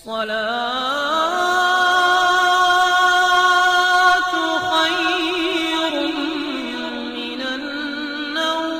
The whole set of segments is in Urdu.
الصلاة خير من النوم۔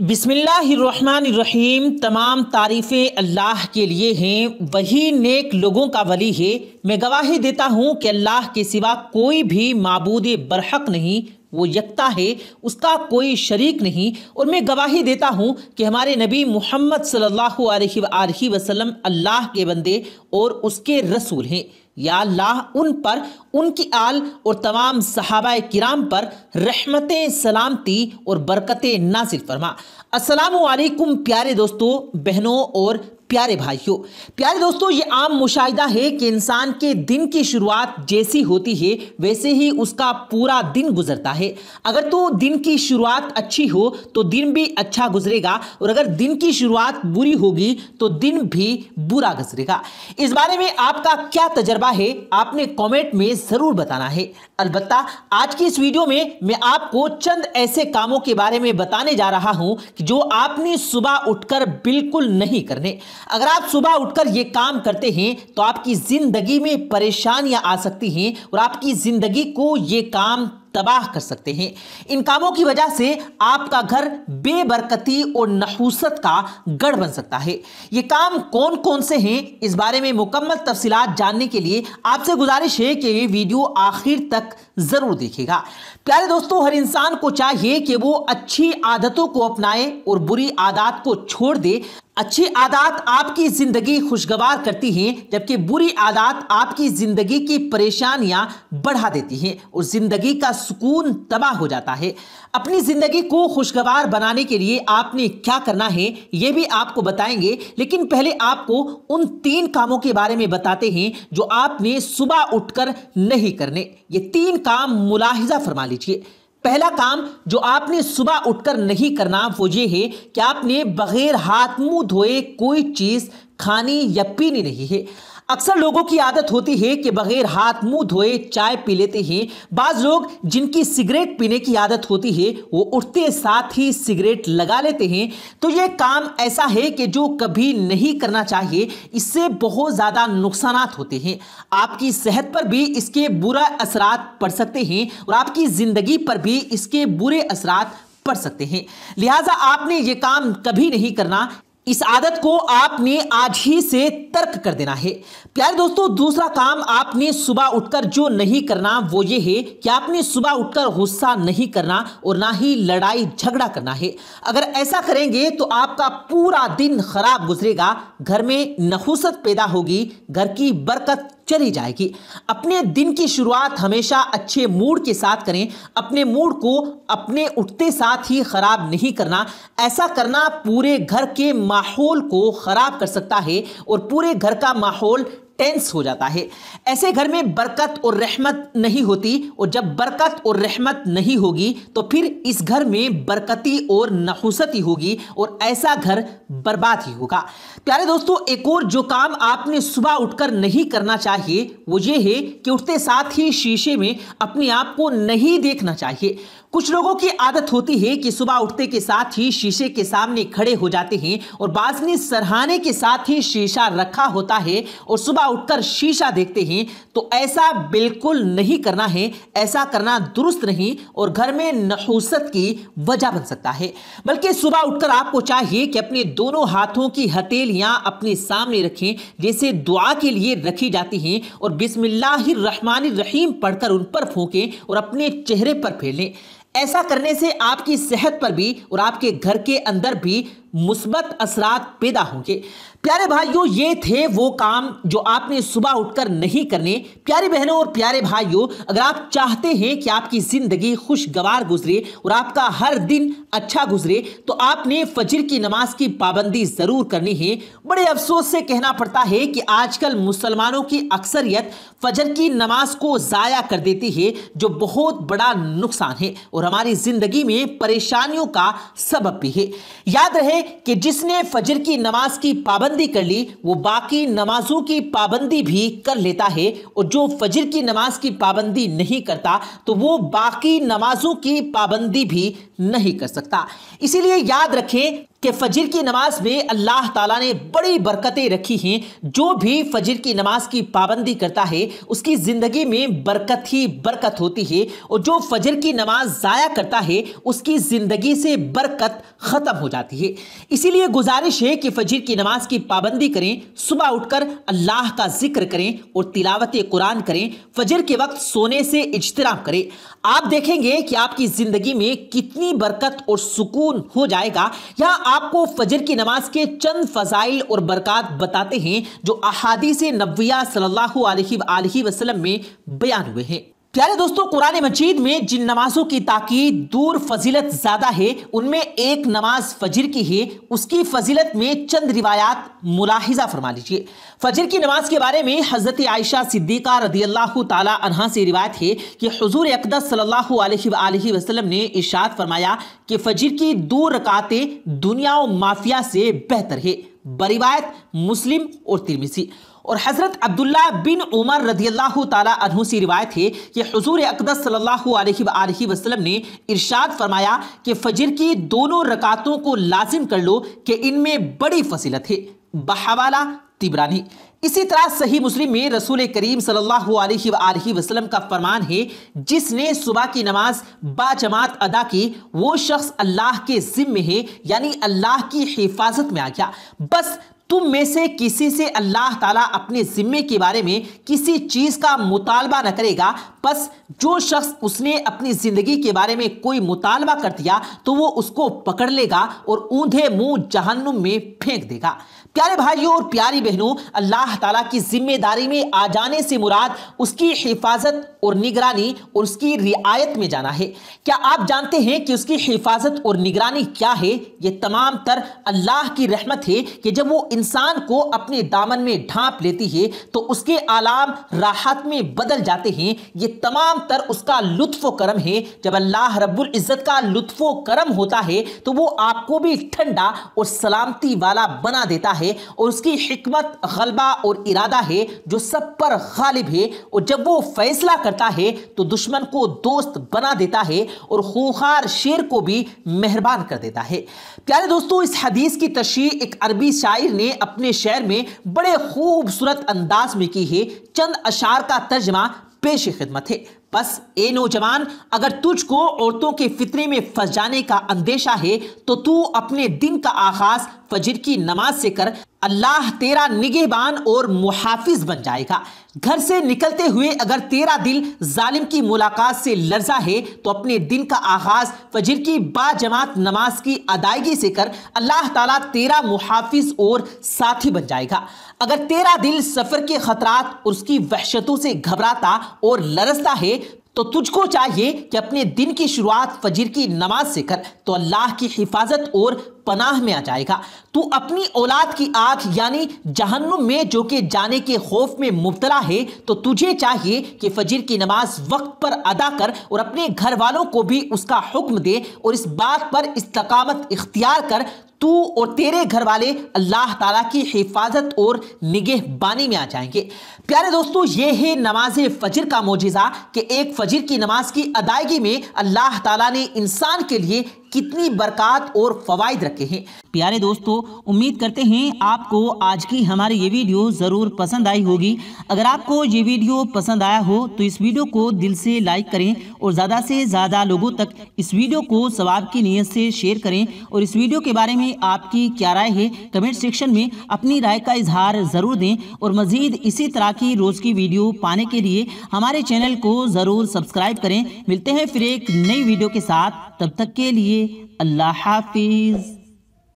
بسم اللہ الرحمن الرحیم۔ تمام تعریفیں اللہ کے لیے ہیں، وہی نیک لوگوں کا ولی ہے۔ میں گواہی دیتا ہوں کہ اللہ کے سوا کوئی بھی معبود برحق نہیں، وہ یکتا ہے، اس کا کوئی شریک نہیں۔ اور میں گواہی دیتا ہوں کہ ہمارے نبی محمد صلی اللہ علیہ وآلہ وسلم اللہ کے بندے اور اس کے رسول ہیں۔ یا اللہ ان پر، ان کی آل اور تمام صحابہ کرام پر رحمتیں، سلامتی اور برکتیں نازل فرما۔ السلام علیکم پیارے دوستو، بہنوں اور پیارے بھائیوں۔ پیارے دوستو، یہ عام مشاہدہ ہے کہ انسان کے دن کی شروعات جیسی ہوتی ہے ویسے ہی اس کا پورا دن گزرتا ہے۔ اگر تو دن کی شروعات اچھی ہو تو دن بھی اچھا گزرے گا، اور اگر دن کی شروعات بری ہوگی تو دن بھی برا گزرے گا۔ اس بارے میں آپ کا کیا تجربہ ہے، آپ نے کامنٹ میں ضرور بتانا ہے۔ البتہ آج کی اس ویڈیو میں آپ کو چند ایسے کاموں کے بارے میں بتانے جا رہا ہوں جو آپ نے صبح اٹھ کر بالکل نہیں کرنے۔ اگر آپ صبح اٹھ کر یہ کام کرتے ہیں تو آپ کی زندگی میں پریشانیاں آ سکتی ہیں اور آپ کی زندگی کو یہ کام تباہ کر سکتے ہیں۔ ان کاموں کی وجہ سے آپ کا گھر بے برکتی اور نحوست کا گڑھ بن سکتا ہے۔ یہ کام کون کون سے ہیں، اس بارے میں مکمل تفصیلات جاننے کے لیے آپ سے گزارش ہے کہ یہ ویڈیو آخر تک ضرور دیکھے گا۔ پیارے دوستو، ہر انسان کو چاہیے کہ وہ اچھی عادتوں کو اپنائے اور بری عادات کو چھوڑ دے۔ اچھی عادات آپ کی زندگی خوشگوار کرتی ہیں، جبکہ بری عادات آپ کی زندگی کی پریشانیاں بڑھا دیتی ہیں اور زندگی کا سکون تباہ ہو جاتا ہے۔ اپنی زندگی کو خوشگوار بنانے کے لیے آپ نے کیا کرنا ہے یہ بھی آپ کو بتائیں گے، لیکن پہلے آپ کو ان 3 کاموں کے بارے میں بتاتے ہیں جو آپ نے صبح اٹھ کر نہیں کرنے۔ یہ 3 کام ملاحظہ فرما لیجئے۔ پہلا کام جو آپ نے صبح اٹھ کر نہیں کرنا وہ یہ ہے کہ آپ نے بغیر ہاتھ منہ دھوئے کوئی چیز کھانی یا پینی نہیں ہے۔ اکثر لوگوں کی عادت ہوتی ہے کہ بغیر ہاتھ منہ دھوئے چائے پی لیتے ہیں۔ بعض لوگ جن کی سگریٹ پینے کی عادت ہوتی ہے وہ اٹھتے ساتھ ہی سگریٹ لگا لیتے ہیں۔ تو یہ کام ایسا ہے کہ جو کبھی نہیں کرنا چاہیے، اس سے بہت زیادہ نقصانات ہوتے ہیں۔ آپ کی صحت پر بھی اس کے برے اثرات پڑ سکتے ہیں اور آپ کی زندگی پر بھی اس کے برے اثرات پڑ سکتے ہیں۔ لہٰذا آپ نے یہ کام کبھی نہیں کرنا۔ اس عادت کو آپ نے آج ہی سے ترک کر دینا ہے۔ پیارے دوستو، دوسرا کام آپ نے صبح اٹھ کر جو نہیں کرنا وہ یہ ہے کہ آپ نے صبح اٹھ کر غصہ نہیں کرنا اور نہ ہی لڑائی جھگڑا کرنا ہے۔ اگر ایسا کریں گے تو آپ کا پورا دن خراب گزرے گا، گھر میں نحوست پیدا ہوگی، گھر کی برکت چلی جائے گی۔ اپنے دن کی شروعات ہمیشہ اچھے موڈ کے ساتھ کریں۔ اپنے موڈ کو اپنے اٹھتے ساتھ ہی خراب نہیں کرنا۔ ایسا کرنا پورے گھر کے ماحول کو خراب کر سکتا ہے اور پورے گھر کا ماحول ٹینس ہو جاتا ہے۔ ایسے گھر میں برکت اور رحمت نہیں ہوتی، اور جب برکت اور رحمت نہیں ہوگی تو پھر اس گھر میں برکتی اور نحوستی ہوگی اور ایسا گھر برباد ہی ہوگا۔ پیارے دوستو، ایک اور جو کام آپ نے صبح اٹھ کر نہیں کرنا چاہیے وہ یہ ہے کہ اٹھتے ساتھ ہی شیشے میں اپنے آپ کو نہیں دیکھنا چاہیے۔ کچھ لوگوں کی عادت ہوتی ہے کہ صبح اٹھتے کے ساتھ ہی شیشے کے سامنے کھڑے ہو جاتے ہیں، اور بعض نے سرہانے کے ساتھ ہی شیشہ رکھا ہوتا ہے اور صبح اٹھ کر شیشہ دیکھتے ہیں۔ تو ایسا بالکل نہیں کرنا ہے، ایسا کرنا درست نہیں اور گھر میں نحوست کی وجہ بن سکتا ہے۔ بلکہ صبح اٹھ کر آپ کو چاہیے کہ اپنے دونوں ہاتھوں کی ہتھیلیاں اپنے سامنے رکھیں جیسے دعا کے لیے رکھی جاتی ہیں، اور بسم اللہ الرحمن الرحیم پڑھ کر ان پر پھونکیں اور اپنے چہرے پر پھیر لیں۔ ایسا کرنے سے آپ کی صحت پر بھی اور آپ کے گھر کے اندر بھی مثبت اثرات پیدا ہوں گے۔ پیارے بھائیوں، یہ تھے وہ کام جو آپ نے صبح اٹھ کر نہیں کرنے۔ پیاری بہنوں اور پیارے بھائیوں، اگر آپ چاہتے ہیں کہ آپ کی زندگی خوشگوار گزرے اور آپ کا ہر دن اچھا گزرے تو آپ نے فجر کی نماز کی پابندی ضرور کرنی ہے۔ بڑے افسوس سے کہنا پڑتا ہے کہ آج کل مسلمانوں کی اکثریت فجر کی نماز کو ضائع کر دیتی ہے، جو بہت بڑا نقصان ہے اور ہماری زندگی میں پریشانیوں کا سبب بھی ہے۔ یاد رہے کہ جس نے فجر کی نماز کی پابندی کر لی وہ باقی نمازوں کی پابندی بھی کر لیتا ہے، اور جو فجر کی نماز کی پابندی نہیں کرتا تو وہ باقی نمازوں کی پابندی بھی نہیں کر سکتا۔ اسی لیے یاد رکھیں کہ فجر کی نماز میں اللہ تعالیٰ نے بڑی برکتیں رکھی ہیں۔ جو بھی فجر کی نماز کی پابندی کرتا ہے اس کی زندگی میں برکت ہی برکت ہوتی ہے، اور جو فجر کی نماز ضائع کرتا ہے اس کی زندگی سے برکت ختم ہو جاتی ہے۔ اسی لیے گزارش ہے کہ فجر کی نماز کی پابندی کریں، صبح اٹھ کر اللہ کا ذکر کریں اور تلاوت قرآن کریں، فجر کے وقت سونے سے اجتناب کریں۔ آپ دیکھیں گے کہ آپ کی زندگی میں کتنی برکت اور سکون ہو جائے گا۔ یہاں آپ کو فجر کی نماز کے چند فضائل اور برکات بتاتے ہیں جو احادیث نبویہ صلی اللہ علیہ وآلہ وسلم میں بیان ہوئے ہیں۔ پیارے دوستو، قرآن مجید میں جن نمازوں کی تاکید دور فضیلت زیادہ ہے ان میں ایک نماز فجر کی ہے۔ اس کی فضیلت میں چند روایات ملاحظہ فرما لیجئے۔ فجر کی نماز کے بارے میں حضرت عائشہ صدیقہ رضی اللہ تعالی عنہا سے روایت ہے کہ حضور اقدس صلی اللہ علیہ وآلہ وسلم نے ارشاد فرمایا کہ فجر کی 2 رکعتیں دنیا و مافیہ سے بہتر ہے، بروایت مسلم اور ترمذی۔ اور حضرت عبداللہ بن عمر رضی اللہ تعالی عنہ سے روایت ہے کہ حضور اقدس صلی اللہ علیہ وآلہ وسلم نے ارشاد فرمایا کہ فجر کی دونوں رکعتوں کو لازم کر لو کہ ان میں بڑی فضیلت ہے، بحوالہ طبرانی۔ اسی طرح صحیح مسلم میں رسول کریم صلی اللہ علیہ وآلہ وسلم کا فرمان ہے، جس نے صبح کی نماز باجماعت ادا کی وہ شخص اللہ کے ذمے ہے، یعنی اللہ کی حفاظت میں آ گیا۔ بس تم میں سے کسی سے اللہ تعالیٰ اپنے ذمے کے بارے میں کسی چیز کا مطالبہ نہ کرے گا، بس جو شخص اس نے اپنی زندگی کے بارے میں کوئی مطالبہ کر دیا تو وہ اس کو پکڑ لے گا اور اوندھے منہ جہنم میں پھینک دے گا۔ پیارے بھائیوں اور پیاری بہنوں، اللہ تعالیٰ کی ذمہ داری میں آ جانے سے مراد اس کی حفاظت اور نگرانی اور اس کی رعایت میں جانا ہے۔ کیا آپ جانتے ہیں کہ اس کی حفاظت اور نگرانی کیا ہے؟ یہ تمام تر اللہ کی رحمت ہے کہ جب وہ انسان کو اپنے دامن میں ڈھانپ لیتی ہے تو اس کے آلام راحت میں بدل جاتے ہیں۔ یہ تمام تر اس کا لطف و کرم ہے۔ جب اللہ رب العزت کا لطف و کرم ہوتا ہے تو وہ آپ کو بھی ٹھنڈا اور سلامتی والا بنا دیتا ہے، اور اس کی حکمت غلبہ اور ارادہ ہے جو سب پر غالب ہے، اور جب وہ فیصلہ کرتا ہے تو دشمن کو دوست بنا دیتا ہے اور خونخوار شیر کو بھی مہربان کر دیتا ہے۔ پیارے دوستو، اس حدیث کی تشریح ایک عربی شاعر نے اپنے شعر میں بڑے خوبصورت انداز میں کی ہے۔ چند اشعار کا ترجمہ پیش خدمت ہے۔ بس اے نوجوان، اگر تجھ کو عورتوں کے فتنے میں پھنس جانے کا اندیشہ ہے تو تو اپنے دن کا آغاز فجر کی نماز سے کر، اللہ تیرا نگہبان اور محافظ بن جائے گا۔ گھر سے نکلتے ہوئے اگر تیرا دل ظالم کی ملاقات سے لرزا ہے تو اپنے دن کا آغاز فجر کی باجماعت نماز کی ادائیگی سے کر، اللہ تعالیٰ تیرا محافظ اور ساتھی بن جائے گا۔ اگر تیرا دل سفر کے خطرات اور اس کی وحشتوں سے گھبراتا اور لرزتا ہے تو تجھ کو چاہیے کہ اپنے دن کی شروعات فجر کی نماز سے کر، تو اللہ کی حفاظت اور پناہ میں آ جائے گا۔ تو اپنی اولاد کی آنکھ یعنی جہنم میں جو کہ جانے کے خوف میں مبتلا ہے تو تجھے چاہیے کہ فجر کی نماز وقت پر ادا کر اور اپنے گھر والوں کو بھی اس کا حکم دے اور اس بات پر استقامت اختیار کر، تو اور تیرے گھر والے اللہ تعالیٰ کی حفاظت اور نگہبانی میں آ جائیں گے۔ پیارے دوستو، یہ ہے نماز فجر کا معجزہ کہ ایک فجر کی نماز کی ادائیگی میں اللہ تعالیٰ نے انسان کے لیے کتنی برکات اور فوائد رکھے ہیں۔ پیارے دوستو، امید کرتے ہیں آپ کو آج کی ہماری یہ ویڈیو ضرور پسند آئی ہوگی۔ اگر آپ کو یہ ویڈیو پسند آیا ہو تو اس ویڈیو کو دل سے لائک کریں اور زیادہ سے زیادہ لوگوں تک اس ویڈیو کو ثواب کی نیت سے شیئر کریں، اور اس ویڈیو کے بارے میں آپ کی کیا رائے ہے کمنٹ سیکشن میں اپنی رائے کا اظہار ضرور دیں، اور مزید اسی طرح کی روز کی ویڈیو پانے کے لیے ہمارے چینل کو ضرور سبسکرائب کریں۔ ملتے ہیں پھر ایک نئی ویڈیو کے ساتھ، تب تک کے لیے اللہ حافظ۔